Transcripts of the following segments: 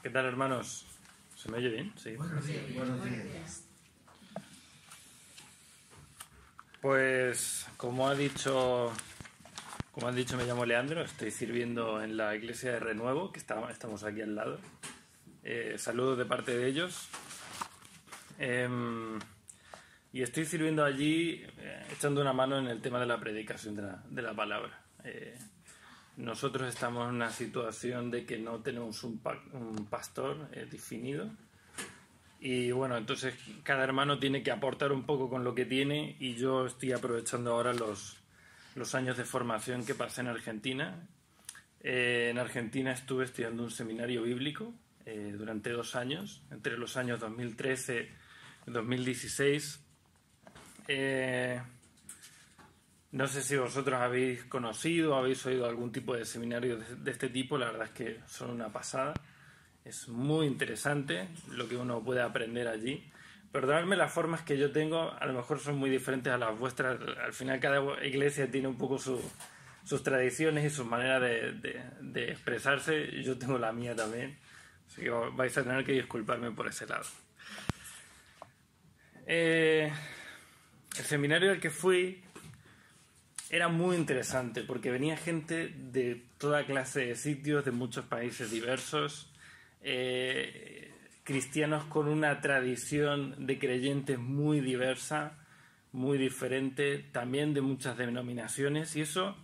¿Qué tal, hermanos? ¿Se me oye bien? Sí. Buenos días. Pues, como han dicho, me llamo Leandro, estoy sirviendo en la iglesia de Renuevo, que estamos aquí al lado. Saludos de parte de ellos. Y estoy sirviendo allí, echando una mano en el tema de la predicación de la palabra. Nosotros estamos en una situación de que no tenemos un pastor definido. Y bueno, entonces cada hermano tiene que aportar un poco con lo que tiene, y yo estoy aprovechando ahora los años de formación que pasé en Argentina. En Argentina estuve estudiando un seminario bíblico durante 2 años, entre los años 2013 y 2016. No sé si vosotros habéis conocido o habéis oído algún tipo de seminario de este tipo. La verdad es que son una pasada. Es muy interesante lo que uno puede aprender allí. Perdonadme las formas que yo tengo, a lo mejor son muy diferentes a las vuestras. Al final cada iglesia tiene un poco sus tradiciones y sus maneras de expresarse. Yo tengo la mía también, así que vais a tener que disculparme por ese lado. El seminario al que fui era muy interesante porque venía gente de toda clase de sitios, de muchos países diversos. Cristianos con una tradición de creyentes muy diversa, muy diferente, también de muchas denominaciones, y eso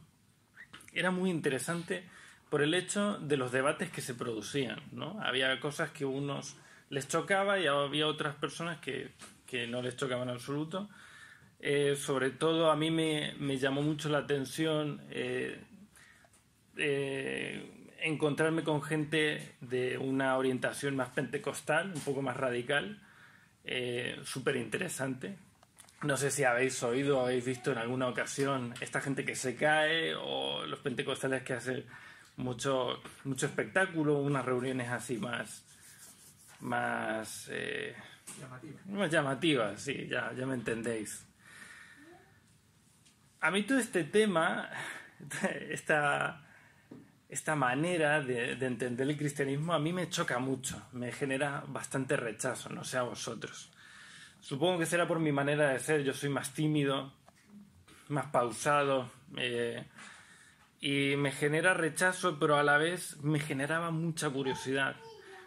era muy interesante por el hecho de los debates que se producían, ¿no? Había cosas que a unos les chocaba y había otras personas que no les chocaban en absoluto. Sobre todo a mí me llamó mucho la atención encontrarme con gente de una orientación más pentecostal, un poco más radical, súper interesante. No sé si habéis oído o habéis visto en alguna ocasión esta gente que se cae, o los pentecostales que hacen mucho espectáculo, unas reuniones así más llamativas, sí, ya me entendéis. A mí todo este tema, esta manera de entender el cristianismo, a mí me choca mucho, me genera bastante rechazo, no sé a vosotros. Supongo que será por mi manera de ser. Yo soy más tímido, más pausado, y me genera rechazo, pero a la vez me generaba mucha curiosidad.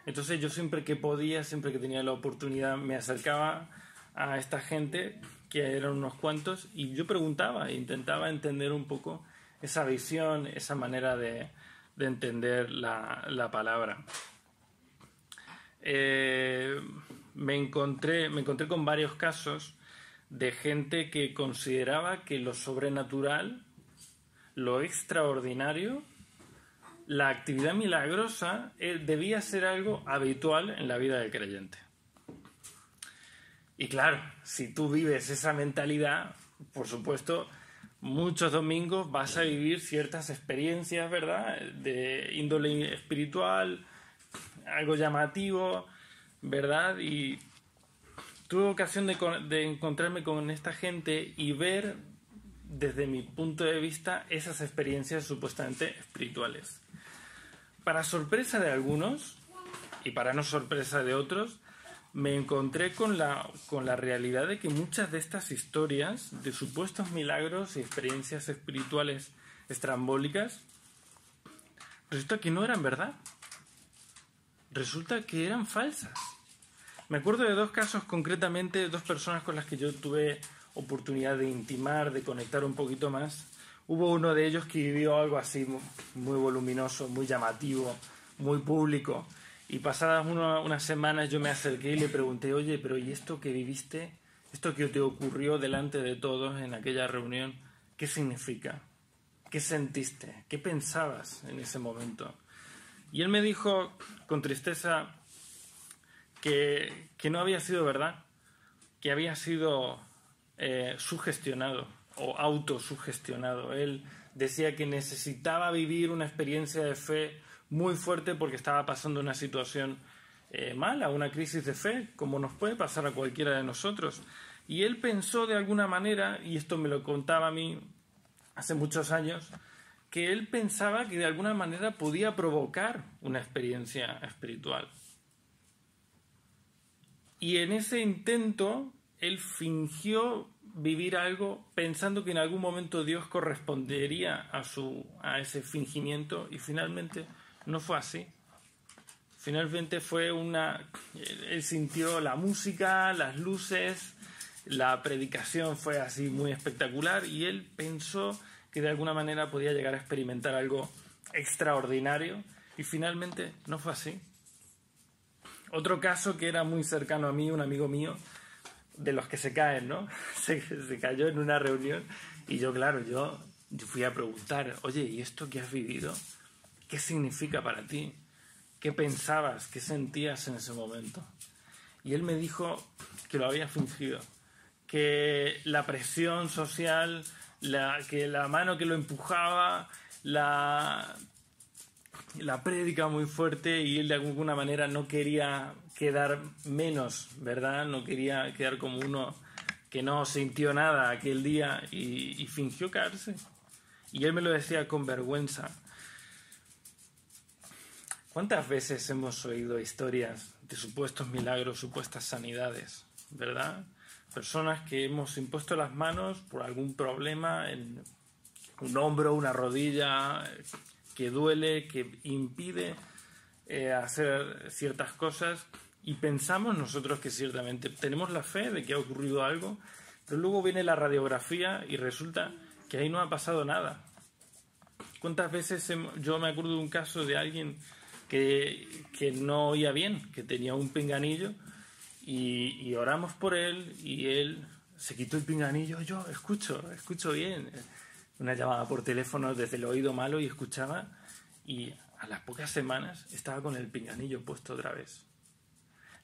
Entonces yo siempre que podía, siempre que tenía la oportunidad, me acercaba a esta gente, que eran unos cuantos, y yo preguntaba e intentaba entender un poco esa visión, esa manera de entender la palabra. Me encontré con varios casos de gente que consideraba que lo sobrenatural, lo extraordinario, la actividad milagrosa debía ser algo habitual en la vida del creyente. Y claro, si tú vives esa mentalidad, por supuesto, muchos domingos vas a vivir ciertas experiencias, ¿verdad?, de índole espiritual, algo llamativo, ¿verdad? Y tuve ocasión de encontrarme con esta gente y ver, desde mi punto de vista, esas experiencias supuestamente espirituales. Para sorpresa de algunos, y para no sorpresa de otros, me encontré con la realidad de que muchas de estas historias de supuestos milagros y experiencias espirituales estrambólicas resulta que no eran verdad. Resulta que eran falsas. Me acuerdo de 2 casos concretamente, 2 personas con las que yo tuve oportunidad de intimar, de conectar un poquito más. Hubo uno de ellos que vivió algo así muy voluminoso, muy llamativo, muy público. Y pasadas unas semanas yo me acerqué y le pregunté: oye, pero ¿y esto que viviste, esto que te ocurrió delante de todos en aquella reunión, qué significa? ¿Qué sentiste? ¿Qué pensabas en ese momento? Y él me dijo con tristeza que no había sido verdad, que había sido sugestionado o autosugestionado. Él decía que necesitaba vivir una experiencia de fe muy fuerte porque estaba pasando una situación mala, una crisis de fe, como nos puede pasar a cualquiera de nosotros. Y él pensó de alguna manera, y esto me lo contaba a mí hace muchos años, que él pensaba que de alguna manera podía provocar una experiencia espiritual. Y en ese intento, él fingió vivir algo pensando que en algún momento Dios correspondería a ese fingimiento, y finalmente no fue así. Finalmente él sintió la música, las luces, la predicación fue así muy espectacular, y él pensó que de alguna manera podía llegar a experimentar algo extraordinario, y finalmente no fue así. Otro caso que era muy cercano a mí, un amigo mío, de los que se caen, ¿no? Se cayó en una reunión, y yo fui a preguntar, oye, ¿y esto que has vivido? ¿Qué significa para ti? ¿Qué pensabas? ¿Qué sentías en ese momento? Y él me dijo que lo había fingido, que la presión social, que la mano que lo empujaba, la prédica muy fuerte, y él de alguna manera no quería quedar menos, ¿verdad? No quería quedar como uno que no sintió nada aquel día, y fingió caerse. Y él me lo decía con vergüenza. ¿Cuántas veces hemos oído historias de supuestos milagros, supuestas sanidades, ¿verdad? Personas que hemos impuesto las manos por algún problema en un hombro, una rodilla, que duele, que impide hacer ciertas cosas, y pensamos nosotros que ciertamente tenemos la fe de que ha ocurrido algo, pero luego viene la radiografía y resulta que ahí no ha pasado nada. ¿Cuántas veces yo me acuerdo de un caso de alguien que no oía bien, que tenía un pinganillo, y oramos por él, y él se quitó el pinganillo? Yo escucho bien. Una llamada por teléfono desde el oído malo, y escuchaba, y a las pocas semanas estaba con el pinganillo puesto otra vez.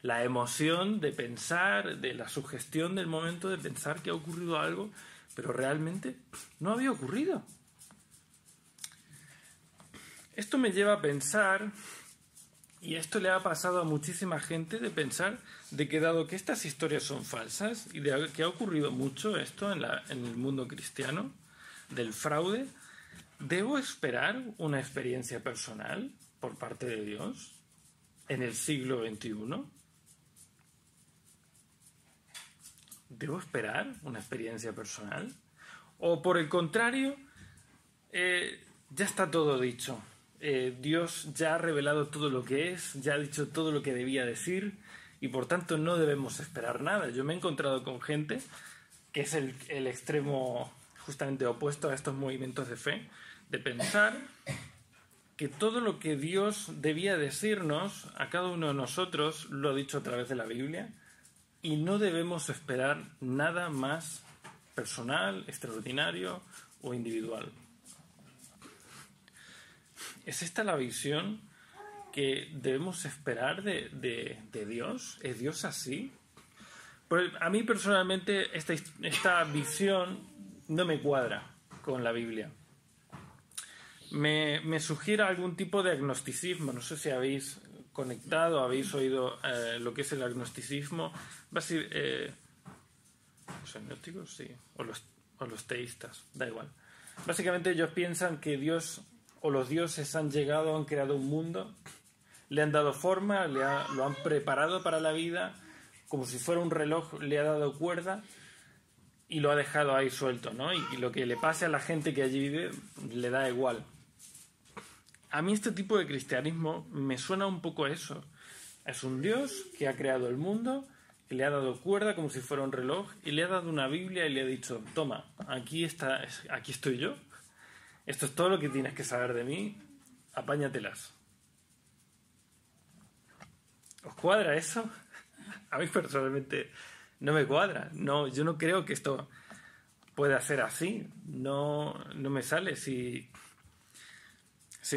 La emoción de pensar, de la sugestión del momento de pensar que ha ocurrido algo, pero realmente no había ocurrido. Esto me lleva a pensar, y esto le ha pasado a muchísima gente, de pensar de que dado que estas historias son falsas, y de que ha ocurrido mucho esto en el mundo cristiano, del fraude, ¿debo esperar una experiencia personal por parte de Dios en el siglo XXI? ¿Debo esperar una experiencia personal? ¿O por el contrario, ya está todo dicho? Dios ya ha revelado todo lo que es, ya ha dicho todo lo que debía decir, y por tanto no debemos esperar nada. Yo me he encontrado con gente que es el extremo justamente opuesto a estos movimientos de fe, de pensar que todo lo que Dios debía decirnos a cada uno de nosotros lo ha dicho a través de la Biblia, y no debemos esperar nada más personal, extraordinario o individual. ¿Es esta la visión que debemos esperar de Dios? ¿Es Dios así? Pues a mí personalmente esta visión no me cuadra con la Biblia. Me sugiere algún tipo de agnosticismo. No sé si habéis conectado, habéis oído lo que es el agnosticismo. ¿Los agnósticos? Sí. O los teístas, da igual. Básicamente ellos piensan que Dios o los dioses han llegado, han creado un mundo, le han dado forma, lo han preparado para la vida, como si fuera un reloj, le ha dado cuerda y lo ha dejado ahí suelto, ¿no? Y lo que le pase a la gente que allí vive le da igual. A mí este tipo de cristianismo me suena un poco a eso. Es un Dios que ha creado el mundo, que le ha dado cuerda como si fuera un reloj, y le ha dado una Biblia y le ha dicho, toma, aquí estoy yo, esto es todo lo que tienes que saber de mí, apáñatelas. ¿Os cuadra eso? A mí personalmente no me cuadra. No, yo no creo que esto pueda ser así. No me sale. Si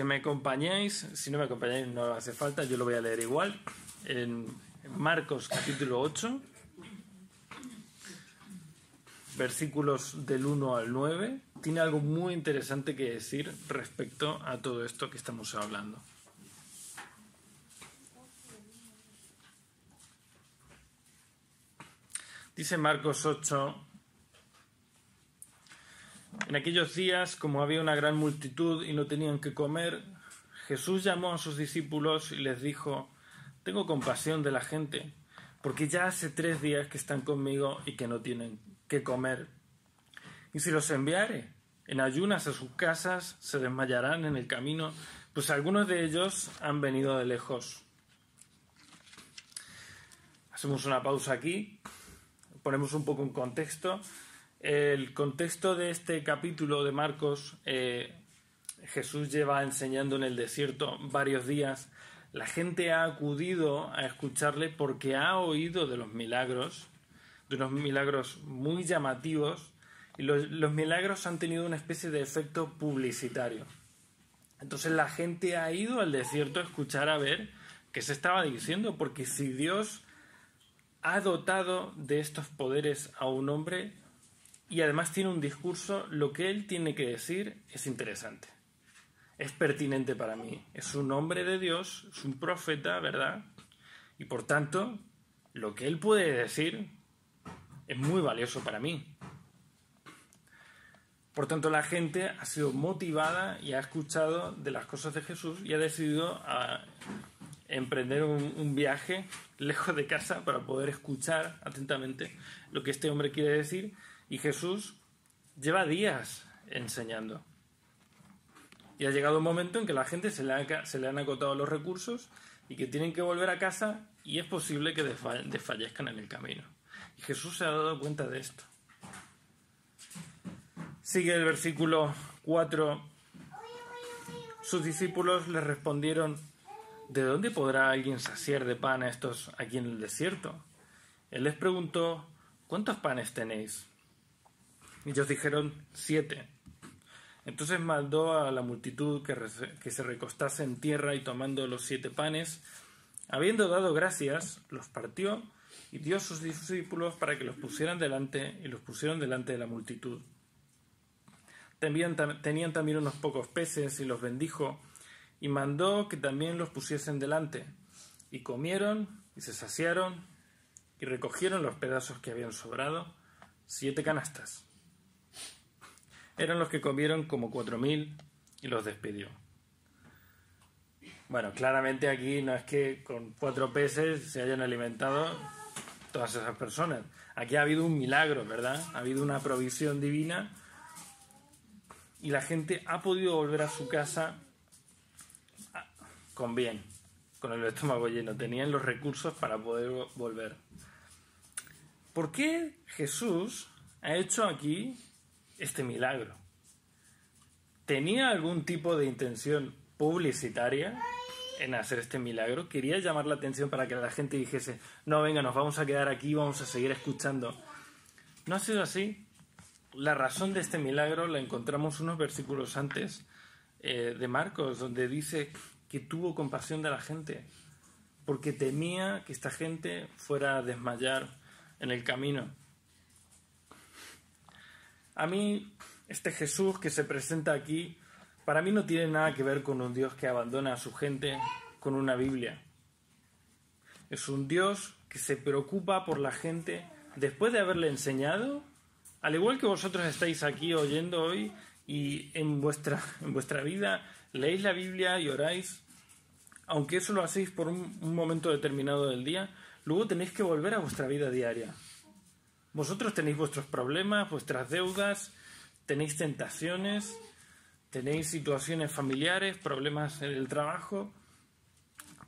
me acompañáis, si no me acompañáis no hace falta, yo lo voy a leer igual. En Marcos capítulo 8, versículos del 1 al 9, tiene algo muy interesante que decir respecto a todo esto que estamos hablando. Dice Marcos 8, en aquellos días, como había una gran multitud y no tenían que comer, Jesús llamó a sus discípulos y les dijo, tengo compasión de la gente, porque ya hace 3 días que están conmigo y que no tienen qué comer. Y si los enviare en ayunas a sus casas, se desmayarán en el camino, pues algunos de ellos han venido de lejos. Hacemos una pausa aquí, ponemos un poco en contexto. El contexto de este capítulo de Marcos, Jesús lleva enseñando en el desierto varios días. La gente ha acudido a escucharle porque ha oído de los milagros, de unos milagros muy llamativos, y los milagros han tenido una especie de efecto publicitario. Entonces la gente ha ido al desierto a escuchar a ver qué se estaba diciendo, porque si Dios ha dotado de estos poderes a un hombre y además tiene un discurso, lo que él tiene que decir es interesante. Es pertinente para mí. Es un hombre de Dios, es un profeta, ¿verdad? Y por tanto, lo que él puede decir es muy valioso para mí. Por tanto, la gente ha sido motivada y ha escuchado de las cosas de Jesús y ha decidido emprender un viaje lejos de casa para poder escuchar atentamente lo que este hombre quiere decir. Y Jesús lleva días enseñando. Y ha llegado un momento en que la gente se le han agotado los recursos y que tienen que volver a casa y es posible que desfallezcan en el camino. Y Jesús se ha dado cuenta de esto. Sigue el versículo 4. Sus discípulos le respondieron: ¿de dónde podrá alguien saciar de pan a estos aquí en el desierto? Él les preguntó: ¿cuántos panes tenéis? Y ellos dijeron: 7. Entonces mandó a la multitud que se recostase en tierra y tomando los 7 panes, habiendo dado gracias, los partió y dio a sus discípulos para que los pusieran delante y los pusieron delante de la multitud. Tenían también unos pocos peces y los bendijo y mandó que también los pusiesen delante. Y comieron y se saciaron y recogieron los pedazos que habían sobrado, 7 canastas. Eran los que comieron como 4.000 y los despidió. Bueno, claramente aquí no es que con 4 peces se hayan alimentado todas esas personas. Aquí ha habido un milagro, ¿verdad? Ha habido una provisión divina y la gente ha podido volver a su casa con bien, con el estómago lleno. Tenían los recursos para poder volver. ¿Por qué Jesús ha hecho aquí este milagro? ¿Tenía algún tipo de intención publicitaria en hacer este milagro? ¿Quería llamar la atención para que la gente dijese: no, venga, nos vamos a quedar aquí, vamos a seguir escuchando? No ha sido así. La razón de este milagro la encontramos unos versículos antes de Marcos, donde dice que tuvo compasión de la gente, porque temía que esta gente fuera a desmayar en el camino. A mí, este Jesús que se presenta aquí, para mí no tiene nada que ver con un Dios que abandona a su gente con una Biblia. Es un Dios que se preocupa por la gente después de haberle enseñado, al igual que vosotros estáis aquí oyendo hoy y en vuestra vida leéis la Biblia y oráis, aunque eso lo hacéis por un momento determinado del día, luego tenéis que volver a vuestra vida diaria. Vosotros tenéis vuestros problemas, vuestras deudas, tenéis tentaciones, tenéis situaciones familiares, problemas en el trabajo,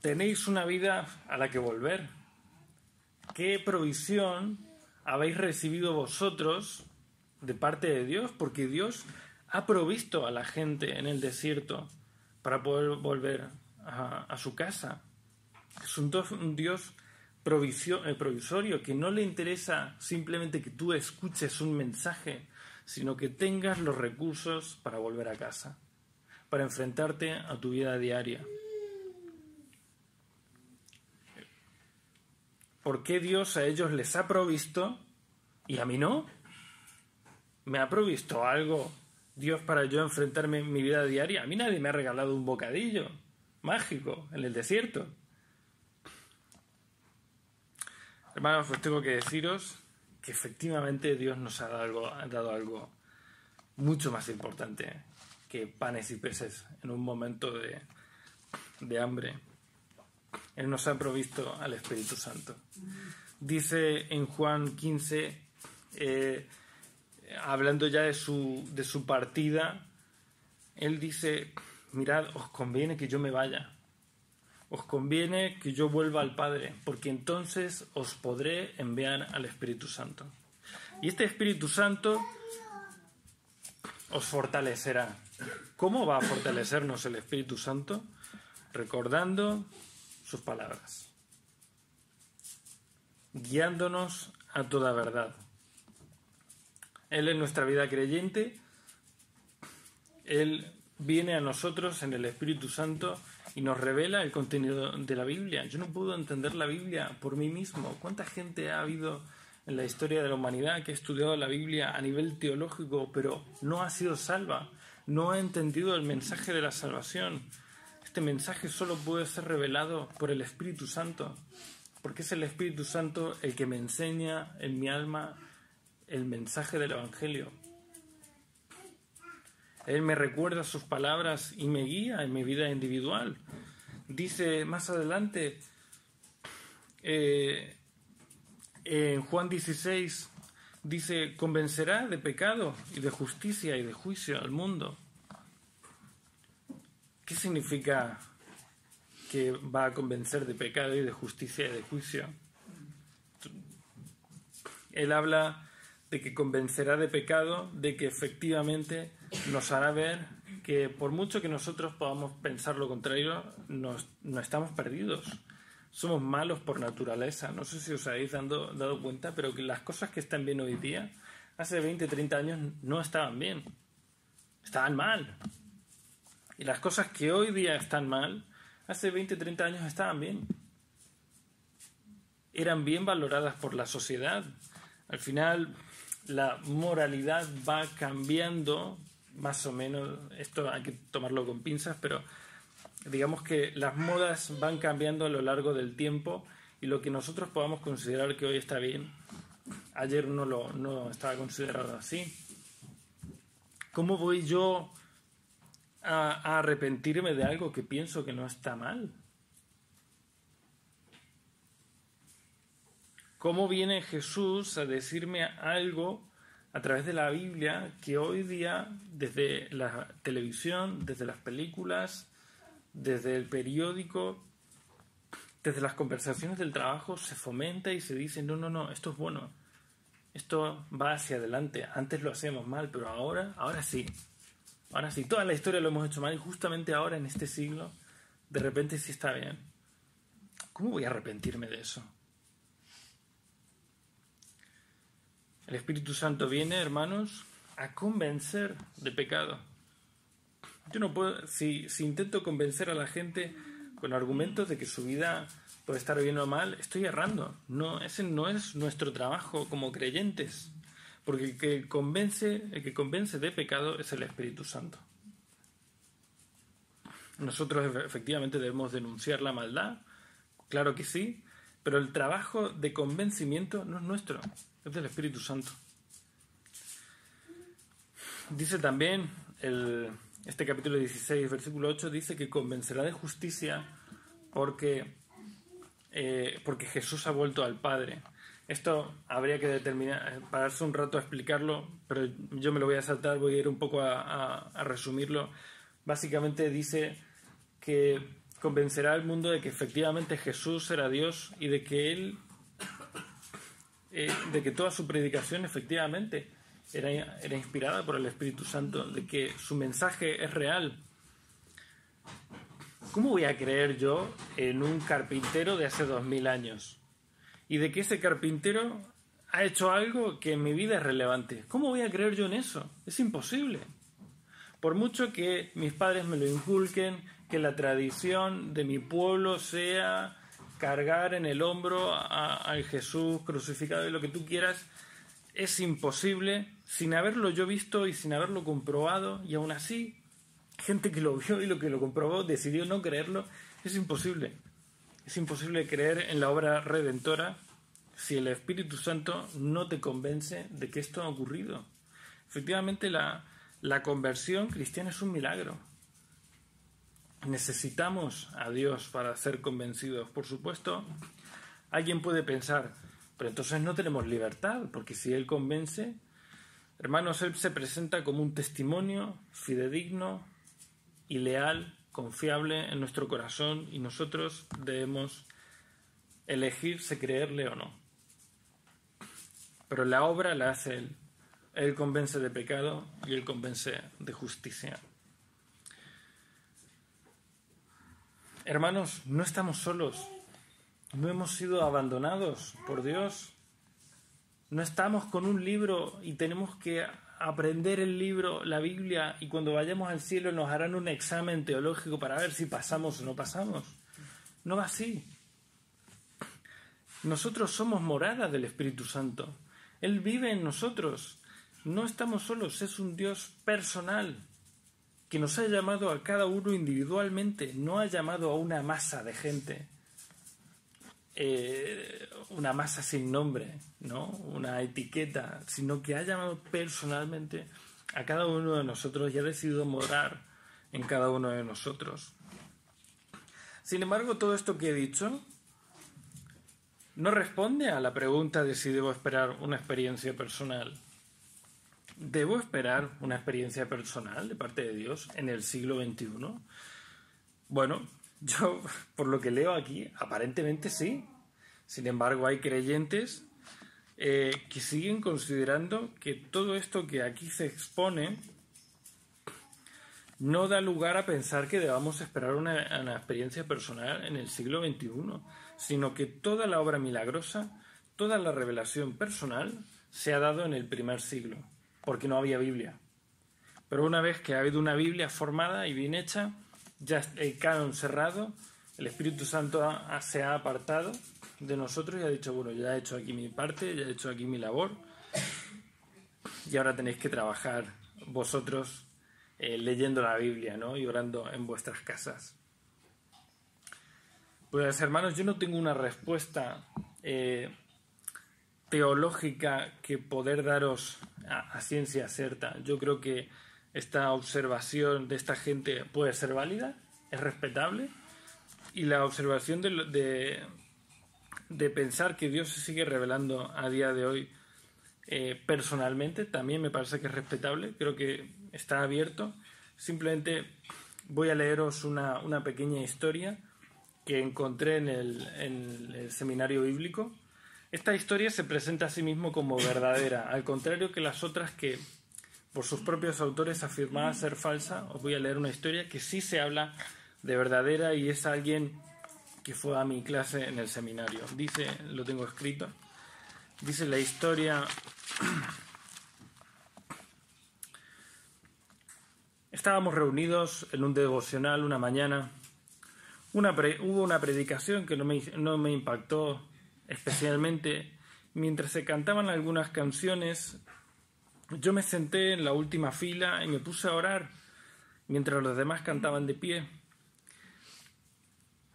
tenéis una vida a la que volver. ¿Qué provisión habéis recibido vosotros de parte de Dios? Porque Dios ha provisto a la gente en el desierto para poder volver a su casa. Es un Dios provisorio, que no le interesa simplemente que tú escuches un mensaje, sino que tengas los recursos para volver a casa, para enfrentarte a tu vida diaria. ¿Por qué Dios a ellos les ha provisto y a mí no? ¿Me ha provisto algo Dios para yo enfrentarme en mi vida diaria? A mí nadie me ha regalado un bocadillo mágico en el desierto. Hermanos, pues tengo que deciros que efectivamente Dios nos ha dado algo mucho más importante que panes y peces en un momento de hambre. Él nos ha provisto al Espíritu Santo. Dice en Juan 15, hablando ya de su partida, él dice: mirad, os conviene que yo me vaya, os conviene que yo vuelva al Padre, porque entonces os podré enviar al Espíritu Santo. Y este Espíritu Santo os fortalecerá. ¿Cómo va a fortalecernos el Espíritu Santo? Recordando sus palabras, guiándonos a toda verdad. Él en nuestra vida creyente, Él viene a nosotros en el Espíritu Santo y nos revela el contenido de la Biblia. Yo no puedo entender la Biblia por mí mismo. ¿Cuánta gente ha habido en la historia de la humanidad que ha estudiado la Biblia a nivel teológico, pero no ha sido salva, no ha entendido el mensaje de la salvación? Este mensaje solo puede ser revelado por el Espíritu Santo, porque es el Espíritu Santo el que me enseña en mi alma el mensaje del Evangelio. Él me recuerda sus palabras y me guía en mi vida individual. Dice más adelante, en Juan 16, dice: convencerá de pecado y de justicia y de juicio al mundo. ¿Qué significa que va a convencer de pecado y de justicia y de juicio? Él habla de que convencerá de pecado, de que efectivamente nos hará ver que por mucho que nosotros podamos pensar lo contrario, no estamos perdidos. Somos malos por naturaleza. No sé si os habéis dado cuenta, pero que las cosas que están bien hoy día, hace 20, 30 años no estaban bien. Estaban mal. Y las cosas que hoy día están mal, hace 20, 30 años estaban bien. Eran bien valoradas por la sociedad. Al final, la moralidad va cambiando, más o menos. Esto hay que tomarlo con pinzas, pero digamos que las modas van cambiando a lo largo del tiempo y lo que nosotros podamos considerar que hoy está bien, ayer no estaba considerado así. ¿Cómo voy yo a arrepentirme de algo que pienso que no está mal? ¿Cómo viene Jesús a decirme algo a través de la Biblia que hoy día, desde la televisión, desde las películas, desde el periódico, desde las conversaciones del trabajo, se fomenta y se dice: no, esto es bueno, esto va hacia adelante, antes lo hacíamos mal, pero ahora sí, toda la historia lo hemos hecho mal y justamente ahora, en este siglo, de repente sí está bien? ¿Cómo voy a arrepentirme de eso? El Espíritu Santo viene, hermanos, a convencer de pecado. Yo no puedo, si intento convencer a la gente con argumentos de que su vida puede estar bien o mal, estoy errando. No, ese no es nuestro trabajo como creyentes, porque el que convence de pecado es el Espíritu Santo. Nosotros efectivamente debemos denunciar la maldad, claro que sí, pero el trabajo de convencimiento no es nuestro, es del Espíritu Santo. Dice también este capítulo 16, versículo 8, dice que convencerá de justicia porque Jesús ha vuelto al Padre. Esto habría que determinar, pararse un rato a explicarlo, pero yo me lo voy a saltar, voy a ir un poco a resumirlo. Básicamente dice que convencerá al mundo de que efectivamente Jesús era Dios y de que de que toda su predicación efectivamente era inspirada por el Espíritu Santo, de que su mensaje es real. ¿Cómo voy a creer yo en un carpintero de hace 2000 años? Y de que ese carpintero ha hecho algo que en mi vida es relevante. ¿Cómo voy a creer yo en eso? Es imposible. Por mucho que mis padres me lo inculquen, que la tradición de mi pueblo sea cargar en el hombro al Jesús crucificado y lo que tú quieras, es imposible sin haberlo yo visto y sin haberlo comprobado, y aún así gente que lo vio y lo que lo comprobó decidió no creerlo. Es imposible. Es imposible creer en la obra redentora si el Espíritu Santo no te convence de que esto ha ocurrido. Efectivamente, la conversión cristiana es un milagro. Necesitamos a Dios para ser convencidos. Por supuesto, alguien puede pensar: Pero entonces no tenemos libertad, porque si Él convence, hermanos, Él se presenta como un testimonio fidedigno y leal, confiable en nuestro corazón, y nosotros debemos elegir si creerle o no. Pero la obra la hace Él. Él convence de pecado y Él convence de justicia. Hermanos, no estamos solos. No hemos sido abandonados por Dios. No estamos con un libro y tenemos que aprender el libro, la Biblia, y cuando vayamos al cielo nos harán un examen teológico para ver si pasamos o no pasamos. No va así. Nosotros somos morada del Espíritu Santo. Él vive en nosotros. No estamos solos, es un Dios personal que nos ha llamado a cada uno individualmente, no ha llamado a una masa de gente, una masa sin nombre, ¿no? Una etiqueta, sino que ha llamado personalmente a cada uno de nosotros y ha decidido morar en cada uno de nosotros. Sin embargo, todo esto que he dicho no responde a la pregunta de si debo esperar una experiencia personal. ¿Debo esperar una experiencia personal de parte de Dios en el siglo XXI? Bueno, yo, por lo que leo aquí, aparentemente sí. Sin embargo, hay creyentes que siguen considerando que todo esto que aquí se expone no da lugar a pensar que debamos esperar una experiencia personal en el siglo XXI, sino que toda la obra milagrosa, toda la revelación personal se ha dado en el primer siglo, porque no había Biblia. Pero una vez que ha habido una Biblia formada y bien hecha, ya el canon cerrado, el Espíritu Santo se ha apartado de nosotros y ha dicho, bueno, ya he hecho aquí mi parte, ya he hecho aquí mi labor, y ahora tenéis que trabajar vosotros leyendo la Biblia, ¿no? Y orando en vuestras casas. Pues hermanos, yo no tengo una respuesta teológica que poder daros a ciencia cierta. Yo creo que esta observación de esta gente puede ser válida, es respetable, y la observación de pensar que Dios se sigue revelando a día de hoy personalmente también me parece que es respetable. Creo que está abierto. Simplemente voy a leeros una pequeña historia que encontré en el seminario bíblico. Esta historia se presenta a sí mismo como verdadera, al contrario que las otras que por sus propios autores afirmaba ser falsa. Os voy a leer una historia que sí se habla de verdadera y es alguien que fue a mi clase en el seminario. Dice, lo tengo escrito, dice la historia: estábamos reunidos en un devocional una mañana. Hubo una predicación que no me impactó especialmente. Mientras se cantaban algunas canciones, yo me senté en la última fila y me puse a orar mientras los demás cantaban de pie.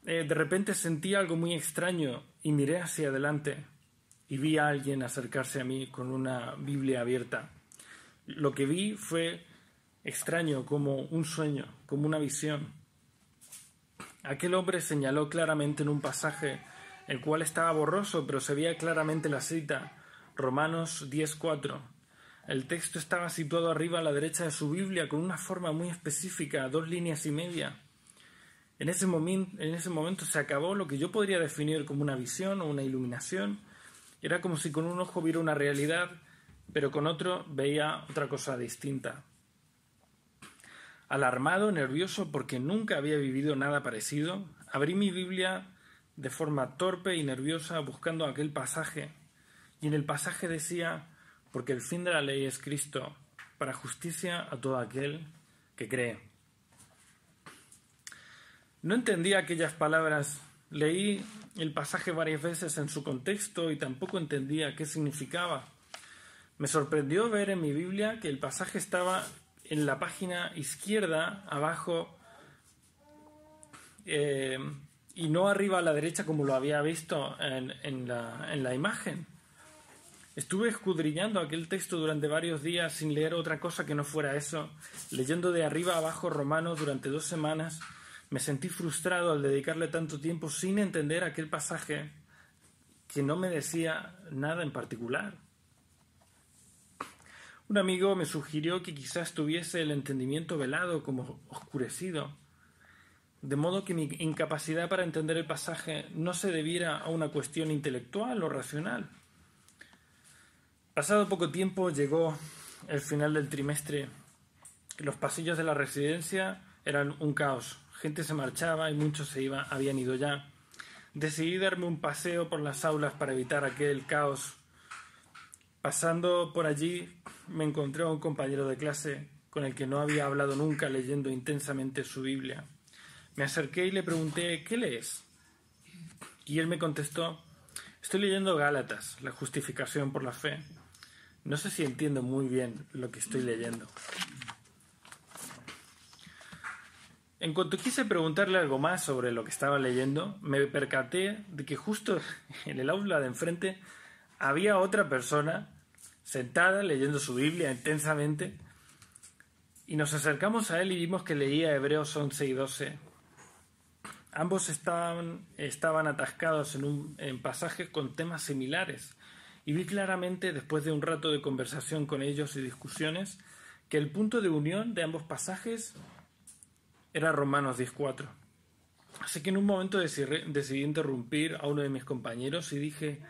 De repente sentí algo muy extraño y miré hacia adelante y vi a alguien acercarse a mí con una Biblia abierta. Lo que vi fue extraño, como un sueño, como una visión. Aquel hombre señaló claramente en un pasaje, el cual estaba borroso, pero se veía claramente la cita, Romanos 10:4. El texto estaba situado arriba a la derecha de su Biblia con una forma muy específica, 2 líneas y media. En ese momento se acabó lo que yo podría definir como una visión o una iluminación. Era como si con un ojo viera una realidad, pero con otro veía otra cosa distinta. Alarmado, nervioso, porque nunca había vivido nada parecido, abrí mi Biblia de forma torpe y nerviosa buscando aquel pasaje. Y en el pasaje decía: porque el fin de la ley es Cristo, para justicia a todo aquel que cree. No entendía aquellas palabras. Leí el pasaje varias veces en su contexto y tampoco entendía qué significaba. Me sorprendió ver en mi Biblia que el pasaje estaba en la página izquierda, abajo, y no arriba a la derecha como lo había visto en la imagen. Estuve escudriñando aquel texto durante varios días sin leer otra cosa que no fuera eso, leyendo de arriba a abajo Romanos durante 2 semanas. Me sentí frustrado al dedicarle tanto tiempo sin entender aquel pasaje que no me decía nada en particular. Un amigo me sugirió que quizás tuviese el entendimiento velado, como oscurecido, de modo que mi incapacidad para entender el pasaje no se debiera a una cuestión intelectual o racional. Pasado poco tiempo llegó el final del trimestre. Los pasillos de la residencia eran un caos. Gente se marchaba y muchos habían ido ya. Decidí darme un paseo por las aulas para evitar aquel caos. Pasando por allí me encontré a un compañero de clase con el que no había hablado nunca, leyendo intensamente su Biblia. Me acerqué y le pregunté: ¿qué lees? Y él me contestó: estoy leyendo Gálatas, la justificación por la fe. No sé si entiendo muy bien lo que estoy leyendo. En cuanto quise preguntarle algo más sobre lo que estaba leyendo, me percaté de que justo en el aula de enfrente había otra persona sentada leyendo su Biblia intensamente, y nos acercamos a él y vimos que leía Hebreos 11 y 12. Ambos estaban atascados en pasajes con temas similares, y vi claramente, después de un rato de conversación con ellos y discusiones, que el punto de unión de ambos pasajes era Romanos 10:4. Así que en un momento decidí interrumpir a uno de mis compañeros y dije: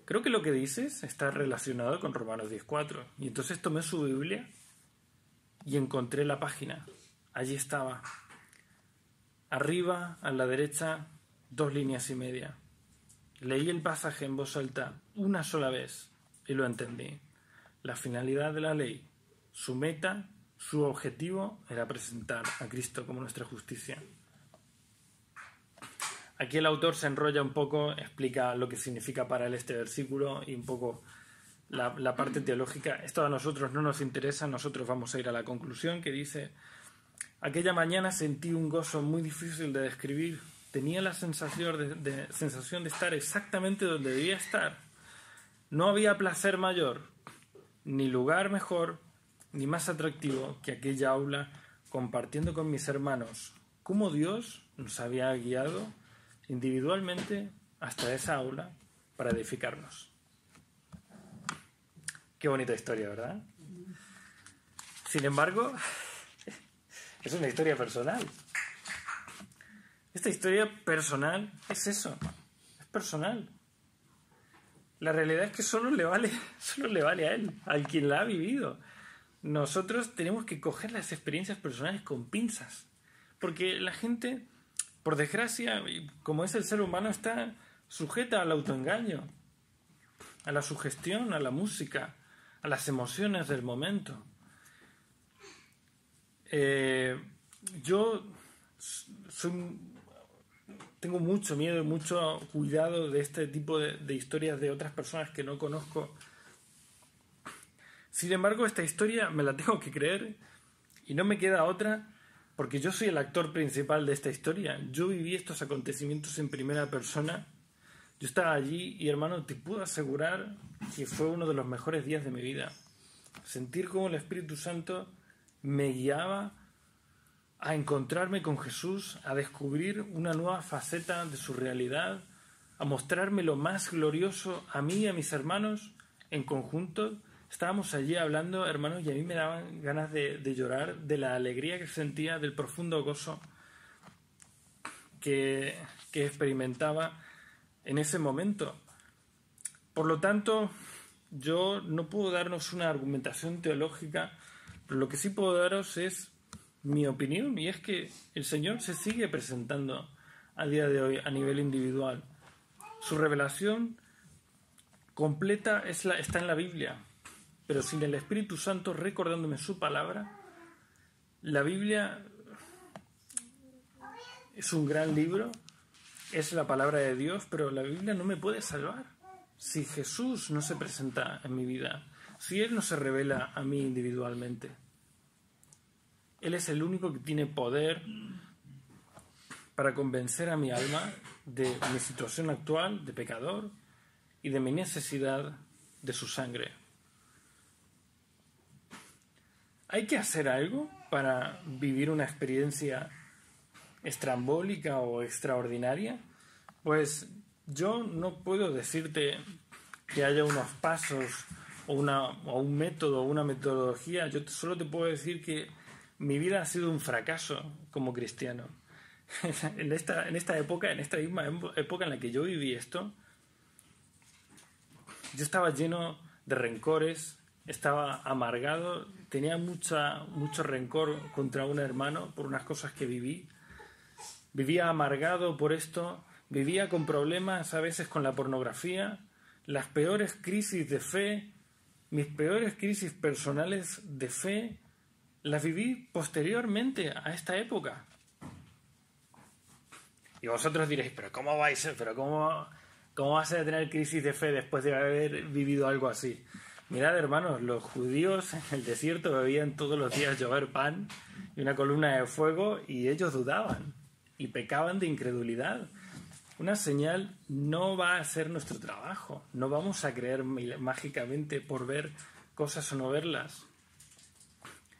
creo que lo que dices está relacionado con Romanos 10:4. Y entonces tomé su Biblia y encontré la página. Allí estaba. Arriba, a la derecha, 2 líneas y media. Leí el pasaje en voz alta una sola vez y lo entendí. La finalidad de la ley, su meta, su objetivo era presentar a Cristo como nuestra justicia. Aquí el autor se enrolla un poco, explica lo que significa para él este versículo y un poco la parte teológica. Esto a nosotros no nos interesa, nosotros vamos a ir a la conclusión, que dice: aquella mañana sentí un gozo muy difícil de describir. Tenía la sensación de estar exactamente donde debía estar. No había placer mayor, ni lugar mejor, ni más atractivo que aquella aula, compartiendo con mis hermanos cómo Dios nos había guiado individualmente hasta esa aula para edificarnos. Qué bonita historia, ¿verdad? Sin embargo, es una historia personal. Esta historia personal es eso, es personal. La realidad es que solo le vale a él, al quien la ha vivido. Nosotros tenemos que coger las experiencias personales con pinzas, porque la gente, por desgracia, como es el ser humano, está sujeta al autoengaño, a la sugestión, a la música, a las emociones del momento. Yo tengo mucho miedo y mucho cuidado de este tipo de historias de otras personas que no conozco. Sin embargo, esta historia me la tengo que creer y no me queda otra, porque yo soy el actor principal de esta historia. Yo viví estos acontecimientos en primera persona. Yo estaba allí y, hermano, te puedo asegurar que fue uno de los mejores días de mi vida. Sentir cómo el Espíritu Santo me guiaba a encontrarme con Jesús, a descubrir una nueva faceta de su realidad, a mostrarme lo más glorioso a mí y a mis hermanos en conjunto. Estábamos allí hablando, hermanos, y a mí me daban ganas de llorar de la alegría que sentía, del profundo gozo que experimentaba en ese momento. Por lo tanto, yo no puedo darnos una argumentación teológica, pero lo que sí puedo daros es mi opinión, y es que el Señor se sigue presentando a día de hoy a nivel individual. Su revelación completa está en la Biblia, pero sin el Espíritu Santo recordándome su palabra, la Biblia es un gran libro, es la palabra de Dios, pero la Biblia no me puede salvar si Jesús no se presenta en mi vida, si Él no se revela a mí individualmente. Él es el único que tiene poder para convencer a mi alma de mi situación actual de pecador y de mi necesidad de su sangre. ¿Hay que hacer algo para vivir una experiencia estrambólica o extraordinaria? Pues yo no puedo decirte que haya unos pasos o un método o una metodología. Yo solo te puedo decir que mi vida ha sido un fracaso como cristiano. En esta época, en esta misma época en la que yo viví esto, yo estaba lleno de rencores, estaba amargado, tenía mucho rencor contra un hermano por unas cosas que viví. Vivía amargado por esto, vivía con problemas a veces con la pornografía, las peores crisis de fe, mis peores crisis personales de fe, las viví posteriormente a esta época. Y vosotros diréis, pero ¿cómo vas a tener crisis de fe después de haber vivido algo así? Mirad, hermanos, los judíos en el desierto bebían todos los días llover pan y una columna de fuego, y ellos dudaban y pecaban de incredulidad. Una señal no va a ser nuestro trabajo. No vamos a creer mágicamente por ver cosas o no verlas.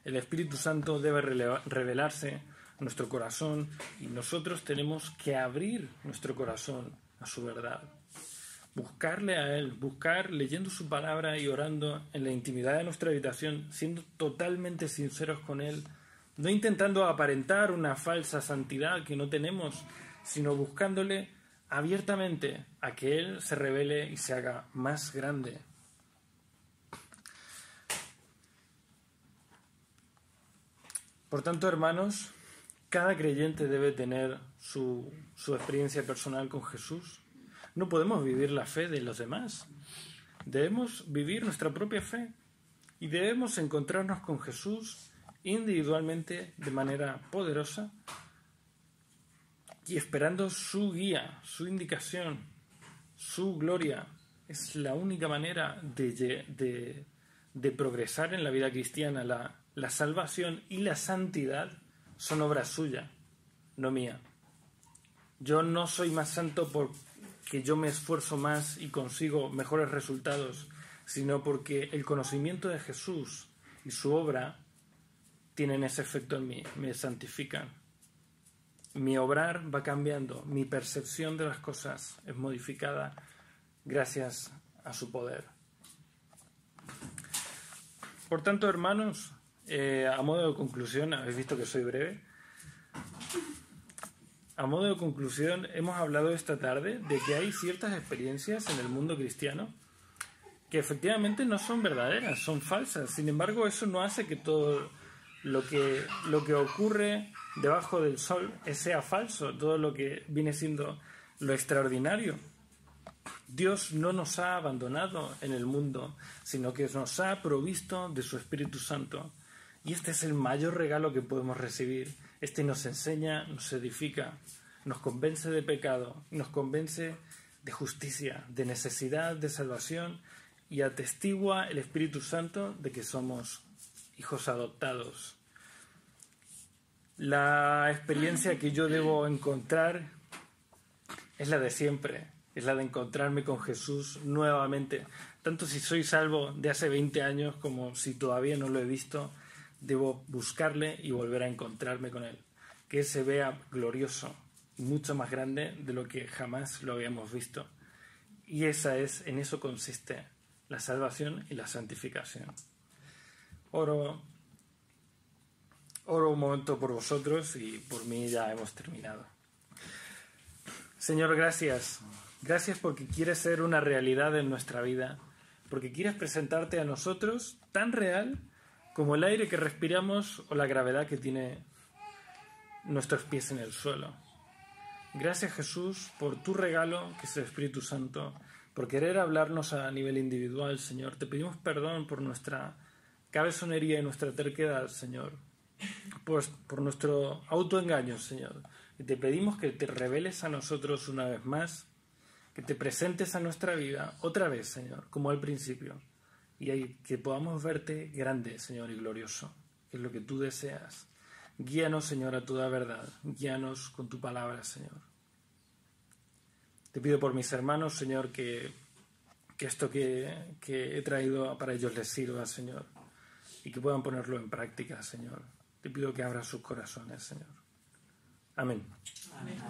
El Espíritu Santo debe revelarse en nuestro corazón, y nosotros tenemos que abrir nuestro corazón a su verdad. Buscarle a Él, buscar leyendo su palabra y orando en la intimidad de nuestra habitación, siendo totalmente sinceros con Él, no intentando aparentar una falsa santidad que no tenemos, sino buscándole abiertamente a que Él se revele y se haga más grande. Por tanto, hermanos, cada creyente debe tener su experiencia personal con Jesús. No podemos vivir la fe de los demás. Debemos vivir nuestra propia fe y debemos encontrarnos con Jesús individualmente de manera poderosa y esperando su guía, su indicación, su gloria. Es la única manera de progresar en la vida cristiana. La salvación y la santidad son obra suya, no mía. Yo no soy más santo porque yo me esfuerzo más y consigo mejores resultados, sino porque el conocimiento de Jesús y su obra tienen ese efecto en mí, me santifican. Mi obrar va cambiando, mi percepción de las cosas es modificada gracias a su poder. Por tanto, hermanos, a modo de conclusión, habéis visto que soy breve. A modo de conclusión, hemos hablado esta tarde de que hay ciertas experiencias en el mundo cristiano que efectivamente no son verdaderas, son falsas. Sin embargo, eso no hace que todo lo que ocurre debajo del sol sea falso, todo lo que viene siendo lo extraordinario. Dios no nos ha abandonado en el mundo, sino que nos ha provisto de su Espíritu Santo. Y este es el mayor regalo que podemos recibir. Este nos enseña, nos edifica, nos convence de pecado, nos convence de justicia, de necesidad de salvación, y atestigua el Espíritu Santo de que somos hijos adoptados. La experiencia que yo debo encontrar es la de siempre, es la de encontrarme con Jesús nuevamente. Tanto si soy salvo de hace 20 años como si todavía no lo he visto, debo buscarle y volver a encontrarme con Él. Que Él se vea glorioso, mucho más grande de lo que jamás lo habíamos visto. Y en eso consiste la salvación y la santificación. Oro un momento por vosotros y por mí ya hemos terminado. Señor, gracias. Gracias porque quieres ser una realidad en nuestra vida, porque quieres presentarte a nosotros tan real como el aire que respiramos o la gravedad que tiene nuestros pies en el suelo. Gracias, Jesús, por tu regalo, que es el Espíritu Santo, por querer hablarnos a nivel individual, Señor. Te pedimos perdón por nuestra cabezonería y nuestra terquedad, Señor, por nuestro autoengaño, Señor. Y te pedimos que te reveles a nosotros una vez más, que te presentes a nuestra vida otra vez, Señor, como al principio, y que podamos verte grande, Señor, y glorioso, que es lo que tú deseas. Guíanos, Señor, a toda verdad. Guíanos con tu palabra, Señor. Te pido por mis hermanos, Señor, que esto que he traído para ellos les sirva, Señor, y que puedan ponerlo en práctica, Señor. Te pido que abras sus corazones, Señor. Amén. Amén.